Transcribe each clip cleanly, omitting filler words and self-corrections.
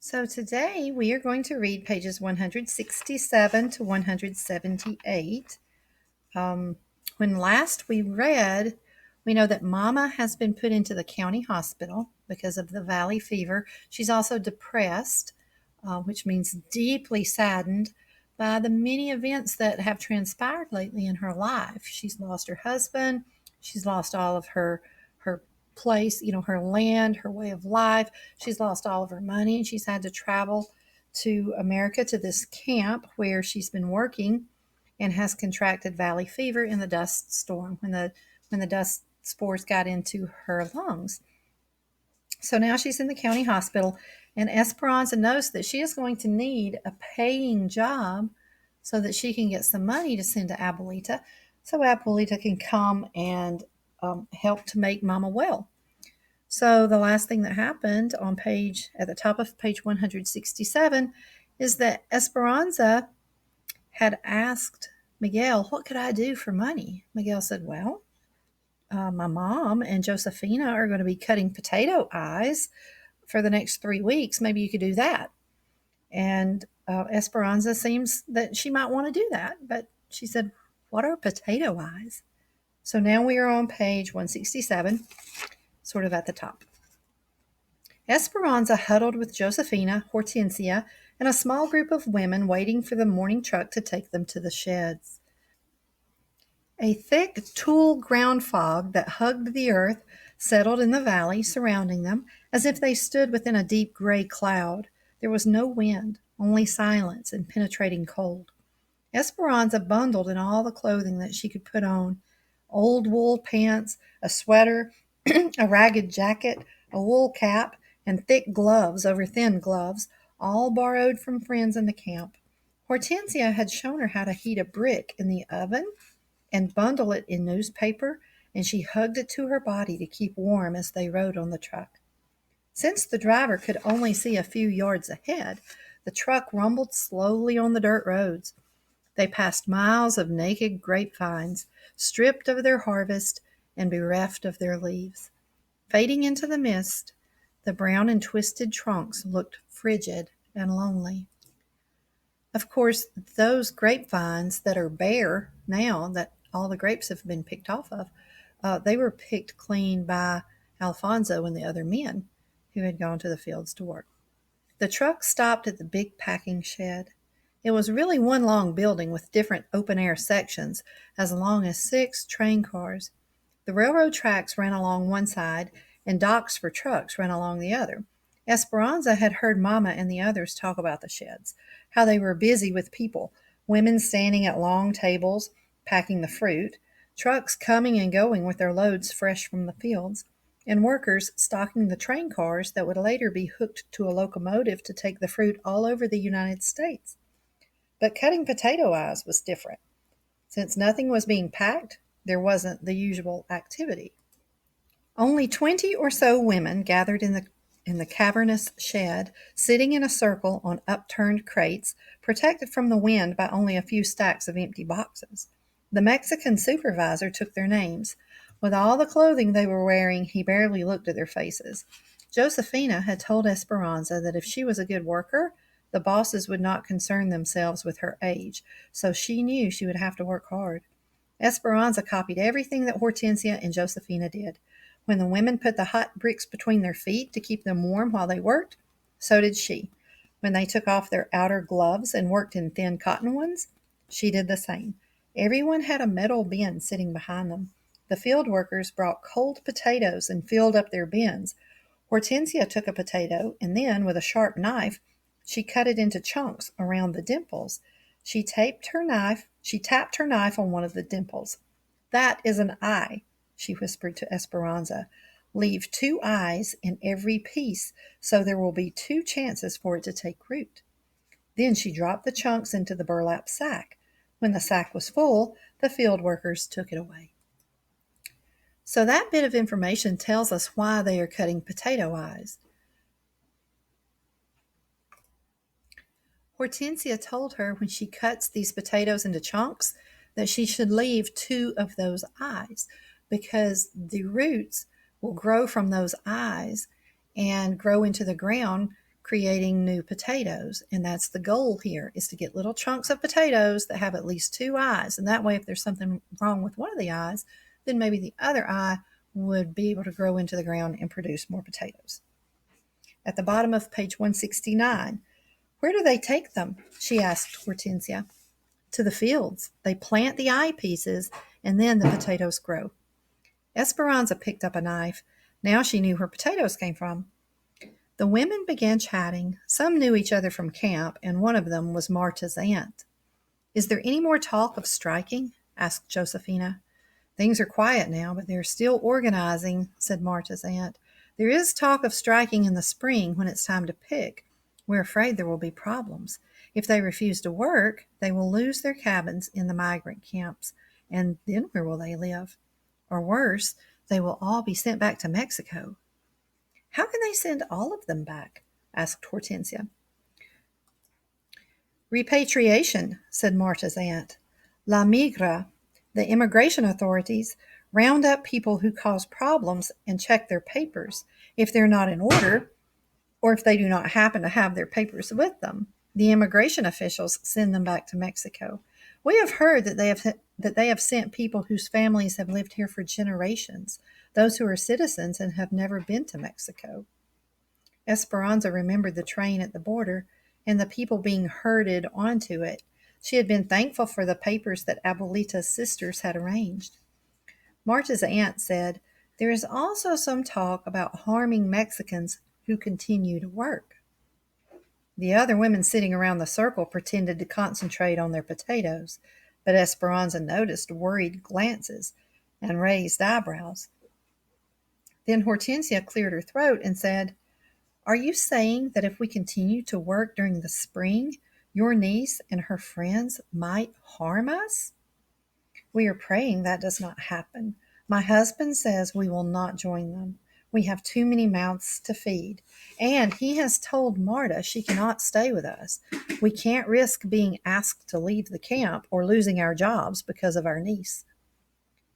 So today we are going to read pages 167 to 178. Um, when last we read, we know that Mama has been put into the county hospital because of the valley fever. She's also depressed, which means deeply saddened by the many events that have transpired lately in her life. She's lost her husband. She's lost all of her place, her land, her way of life. She's lost all of her money, and she's had to travel to America to this camp where she's been working and has contracted valley fever in the dust storm when the dust spores got into her lungs. So now she's in the county hospital, and Esperanza knows that she is going to need a paying job so that she can get some money to send to Abuelita, so Abuelita can come and help to make Mama well. So the last thing that happened at the top of page 167 is that Esperanza had asked Miguel, "What could I do for money?" Miguel said, "Well, my mom and Josefina are going to be cutting potato eyes for the next 3 weeks. Maybe you could do that." And Esperanza seems that she might want to do that. But she said, "What are potato eyes?" So now we are on page 167, sort of at the top. Esperanza huddled with Josefina, Hortensia, and a small group of women waiting for the morning truck to take them to the sheds. A thick tulle ground fog that hugged the earth settled in the valley surrounding them, as if they stood within a deep gray cloud. There was no wind, only silence and penetrating cold. Esperanza bundled in all the clothing that she could put on: old wool pants, a sweater, a ragged jacket, a wool cap, and thick gloves over thin gloves, all borrowed from friends in the camp. Hortensia had shown her how to heat a brick in the oven and bundle it in newspaper, and she hugged it to her body to keep warm as they rode on the truck. Since the driver could only see a few yards ahead, the truck rumbled slowly on the dirt roads. They passed miles of naked grapevines, stripped of their harvest and bereft of their leaves. Fading into the mist, the brown and twisted trunks looked frigid and lonely. Of course, those grapevines that are bare now, that all the grapes have been picked off of, they were picked clean by Alfonso and the other men who had gone to the fields to work. The truck stopped at the big packing shed. It was really one long building with different open-air sections, as long as 6 train cars. The railroad tracks ran along one side, and docks for trucks ran along the other. Esperanza had heard Mama and the others talk about the sheds, how they were busy with people, women standing at long tables, packing the fruit, trucks coming and going with their loads fresh from the fields, and workers stocking the train cars that would later be hooked to a locomotive to take the fruit all over the United States. But cutting potato eyes was different. Since nothing was being packed, there wasn't the usual activity. Only 20 or so women gathered in the cavernous shed, sitting in a circle on upturned crates, protected from the wind by only a few stacks of empty boxes. The Mexican supervisor took their names. With all the clothing they were wearing, he barely looked at their faces. Josefina had told Esperanza that if she was a good worker, the bosses would not concern themselves with her age, so she knew she would have to work hard. Esperanza copied everything that Hortensia and Josefina did. When the women put the hot bricks between their feet to keep them warm while they worked, so did she. When they took off their outer gloves and worked in thin cotton ones, she did the same. Everyone had a metal bin sitting behind them. The field workers brought cold potatoes and filled up their bins. Hortensia took a potato, and then, with a sharp knife, she cut it into chunks around the dimples. She tapped her knife on one of the dimples. "That is an eye," she whispered to Esperanza. "Leave 2 eyes in every piece, so there will be 2 chances for it to take root." Then she dropped the chunks into the burlap sack. When the sack was full, the field workers took it away. So that bit of information tells us why they are cutting potato eyes. Hortensia told her when she cuts these potatoes into chunks that she should leave 2 of those eyes, because the roots will grow from those eyes and grow into the ground, creating new potatoes. And that's the goal here, is to get little chunks of potatoes that have at least two eyes. And that way, if there's something wrong with one of the eyes, then maybe the other eye would be able to grow into the ground and produce more potatoes. At the bottom of page 169, where do they take them? She asked Hortensia. To the fields. They plant the eye pieces, and then the potatoes grow. Esperanza picked up a knife. Now she knew where potatoes came from. The women began chatting. Some knew each other from camp, and one of them was Marta's aunt. Is there any more talk of striking? Asked Josephina. Things are quiet now, but they're still organizing, said Marta's aunt. There is talk of striking in the spring when it's time to pick. We're afraid there will be problems. If they refuse to work, they will lose their cabins in the migrant camps. And then where will they live? Or worse, they will all be sent back to Mexico. How can they send all of them back? Asked Hortensia. Repatriation, said Marta's aunt. La migra, the immigration authorities, round up people who cause problems and check their papers. If they're not in order, or if they do not happen to have their papers with them, the immigration officials send them back to Mexico. We have heard that they have sent people whose families have lived here for generations, those who are citizens and have never been to Mexico. Esperanza remembered the train at the border and the people being herded onto it. She had been thankful for the papers that Abuelita's sisters had arranged. Marta's aunt said, there is also some talk about harming Mexicans who continue to work. The other women sitting around the circle pretended to concentrate on their potatoes, but Esperanza noticed worried glances and raised eyebrows. Then Hortensia cleared her throat and said, are you saying that if we continue to work during the spring, your niece and her friends might harm us? We are praying that does not happen. My husband says we will not join them. We have too many mouths to feed. And he has told Marta she cannot stay with us. We can't risk being asked to leave the camp or losing our jobs because of our niece.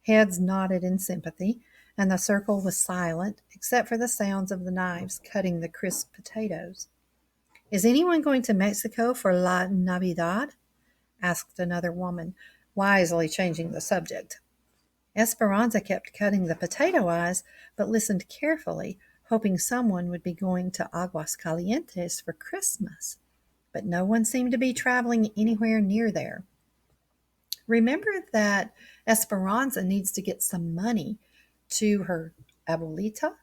Heads nodded in sympathy, and the circle was silent except for the sounds of the knives cutting the crisp potatoes. Is anyone going to Mexico for La Navidad? Asked another woman, wisely changing the subject. Esperanza kept cutting the potato eyes, but listened carefully, hoping someone would be going to Aguascalientes for Christmas. But no one seemed to be traveling anywhere near there. Remember that Esperanza needs to get some money to her abuelita,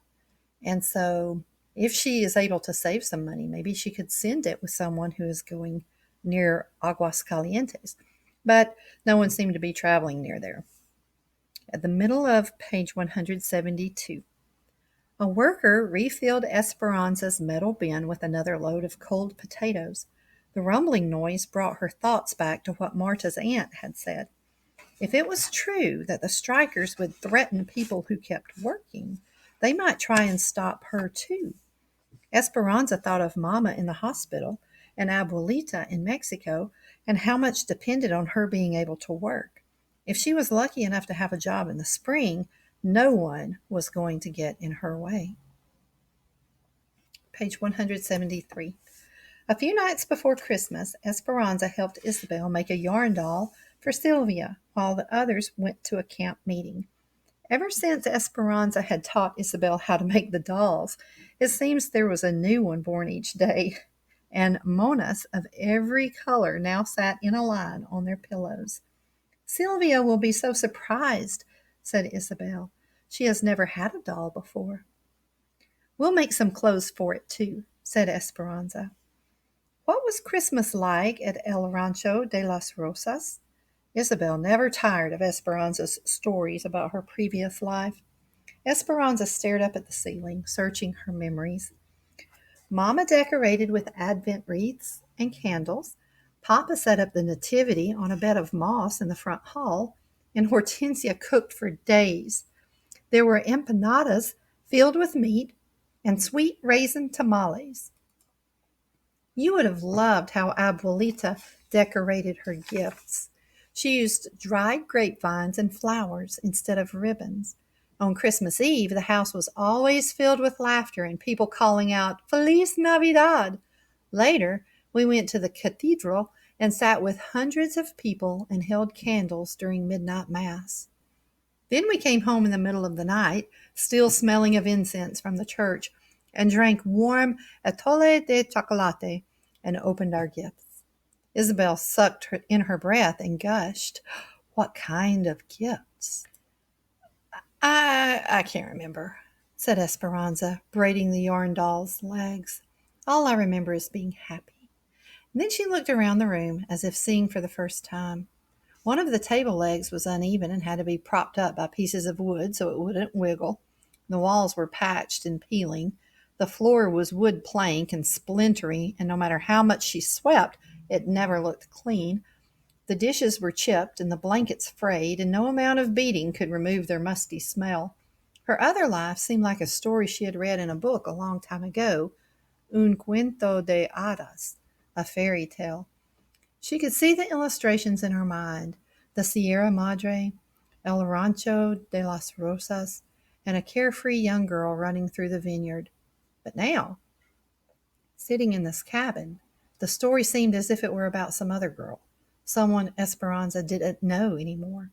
and so if she is able to save some money, maybe she could send it with someone who is going near Aguascalientes. But no one seemed to be traveling near there. At the middle of page 172, a worker refilled Esperanza's metal bin with another load of cold potatoes. The rumbling noise brought her thoughts back to what Marta's aunt had said. If it was true that the strikers would threaten people who kept working, they might try and stop her too. Esperanza thought of Mama in the hospital and Abuelita in Mexico and how much depended on her being able to work. If she was lucky enough to have a job in the spring, no one was going to get in her way. Page 173. A few nights before Christmas, Esperanza helped Isabel make a yarn doll for Sylvia while the others went to a camp meeting. Ever since Esperanza had taught Isabel how to make the dolls, it seems there was a new one born each day, and monas of every color now sat in a line on their pillows. Sylvia will be so surprised, said Isabel. She has never had a doll before. We'll make some clothes for it too, said Esperanza. What was Christmas like at El Rancho de las Rosas? Isabel never tired of Esperanza's stories about her previous life. Esperanza stared up at the ceiling, searching her memories. Mama decorated with Advent wreaths and candles. Papa set up the nativity on a bed of moss in the front hall, and Hortensia cooked for days. There were empanadas filled with meat and sweet raisin tamales. You would have loved how Abuelita decorated her gifts. She used dried grapevines and flowers instead of ribbons. On Christmas Eve, the house was always filled with laughter and people calling out, Feliz Navidad! Later, we went to the cathedral and sat with hundreds of people and held candles during midnight mass. Then we came home in the middle of the night, still smelling of incense from the church, and drank warm atole de chocolate and opened our gifts. Isabel sucked in her breath and gushed. What kind of gifts? I can't remember, said Esperanza, braiding the yarn doll's legs. All I remember is being happy. And then she looked around the room as if seeing for the first time. One of the table legs was uneven and had to be propped up by pieces of wood so it wouldn't wiggle. The walls were patched and peeling. The floor was wood plank and splintery, and no matter how much she swept, it never looked clean. The dishes were chipped and the blankets frayed, and no amount of beating could remove their musty smell. Her other life seemed like a story she had read in a book a long time ago, Un cuento de hadas, a fairy tale. She could see the illustrations in her mind, the Sierra Madre, El Rancho de las Rosas, and a carefree young girl running through the vineyard. But now, sitting in this cabin, the story seemed as if it were about some other girl, someone Esperanza didn't know anymore.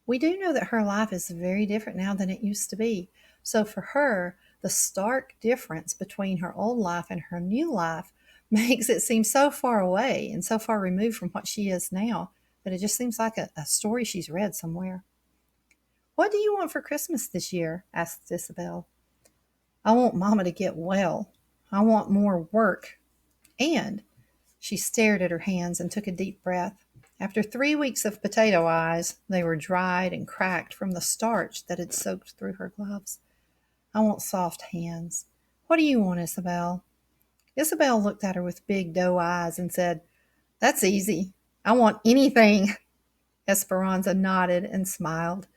We do know that her life is very different now than it used to be. So for her, the stark difference between her old life and her new life makes it seem so far away and so far removed from what she is now that it just seems like a story she's read somewhere. What do you want for Christmas this year? Asked Isabel. I want Mama to get well. I want more work. And she stared at her hands and took a deep breath. After 3 weeks of potato eyes, they were dried and cracked from the starch that had soaked through her gloves. I want soft hands. What do you want, Isabel? Isabel looked at her with big doe eyes and said, That's easy. I want anything. Esperanza nodded and smiled.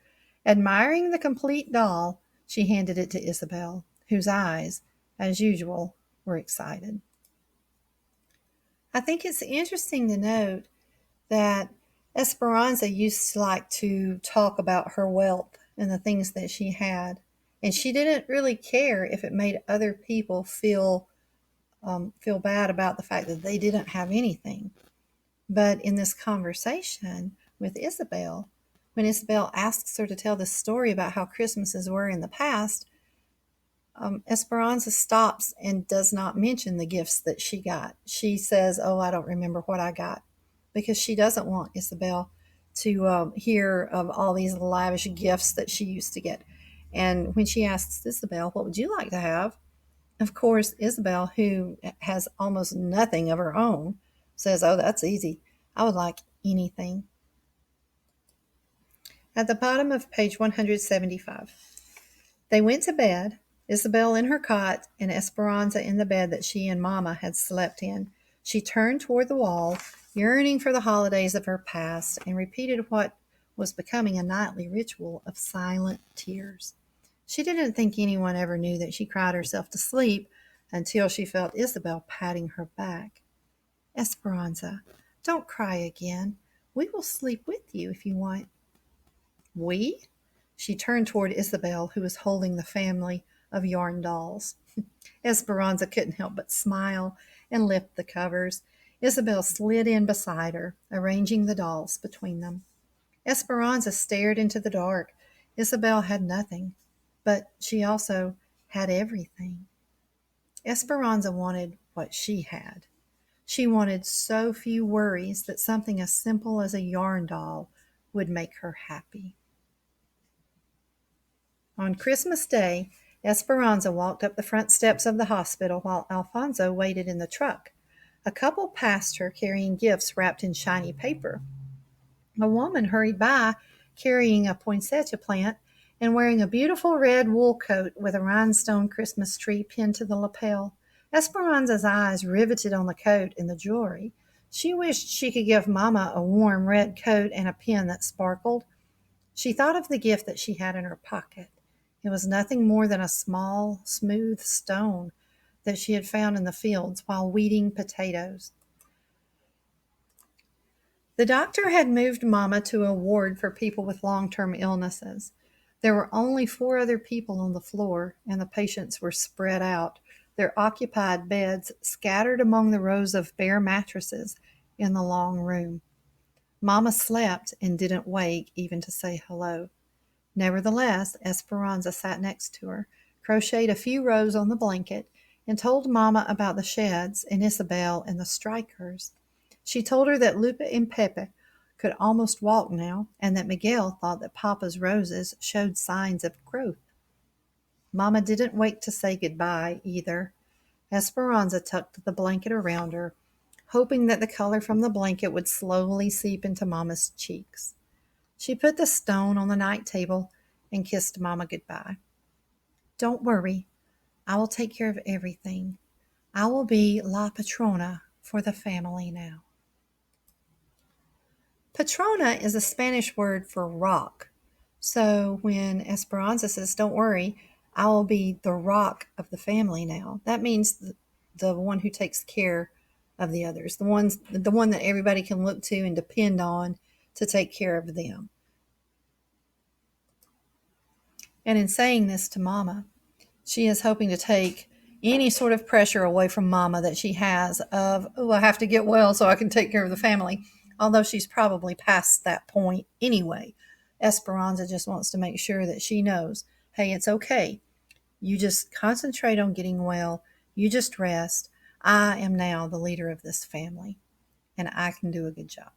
Admiring the complete doll, she handed it to Isabel, whose eyes, as usual, were excited. I think it's interesting to note that Esperanza used to like to talk about her wealth and the things that she had. And she didn't really care if it made other people feel bad about the fact that they didn't have anything. But in this conversation with Isabel, when Isabel asks her to tell the story about how Christmases were in the past, Esperanza stops and does not mention the gifts that she got. She says, Oh, I don't remember what I got, because she doesn't want Isabel to hear of all these lavish gifts that she used to get. And when she asks Isabel, What would you like to have? Of course, Isabel, who has almost nothing of her own, says, Oh, that's easy. I would like anything. At the bottom of page 175. They went to bed, Isabel in her cot and Esperanza in the bed that she and Mama had slept in. She turned toward the wall, yearning for the holidays of her past, and repeated what was becoming a nightly ritual of silent tears. She didn't think anyone ever knew that she cried herself to sleep until she felt Isabel patting her back. Esperanza, don't cry again. We will sleep with you if you want. We? She turned toward Isabel, who was holding the family of yarn dolls. Esperanza couldn't help but smile and lift the covers. Isabel slid in beside her, arranging the dolls between them. Esperanza stared into the dark. Isabel had nothing, but she also had everything. Esperanza wanted what she had. She wanted so few worries that something as simple as a yarn doll would make her happy. On Christmas Day, Esperanza walked up the front steps of the hospital while Alfonso waited in the truck. A couple passed her carrying gifts wrapped in shiny paper. A woman hurried by carrying a poinsettia plant and wearing a beautiful red wool coat with a rhinestone Christmas tree pinned to the lapel. Esperanza's eyes riveted on the coat and the jewelry. She wished she could give Mama a warm red coat and a pin that sparkled. She thought of the gift that she had in her pocket. It was nothing more than a small, smooth stone that she had found in the fields while weeding potatoes. The doctor had moved Mama to a ward for people with long-term illnesses. There were only 4 other people on the floor, and the patients were spread out, their occupied beds scattered among the rows of bare mattresses in the long room. Mama slept and didn't wake even to say hello. Nevertheless, Esperanza sat next to her, crocheted a few rows on the blanket, and told Mama about the sheds and Isabel and the strikers. She told her that Lupe and Pepe could almost walk now, and that Miguel thought that Papa's roses showed signs of growth. Mama didn't wait to say goodbye either. Esperanza tucked the blanket around her, hoping that the color from the blanket would slowly seep into Mama's cheeks. She put the stone on the night table and kissed Mama goodbye. Don't worry, I will take care of everything. I will be La Patrona for the family now. Patrona is a Spanish word for rock. So when Esperanza says, don't worry, I will be the rock of the family now, that means the one who takes care of the others, the one that everybody can look to and depend on to take care of them. And in saying this to Mama, she is hoping to take any sort of pressure away from Mama that she has of, oh, I have to get well so I can take care of the family, although she's probably past that point anyway. Esperanza just wants to make sure that she knows, hey, it's okay. You just concentrate on getting well. You just rest. I am now the leader of this family, and I can do a good job.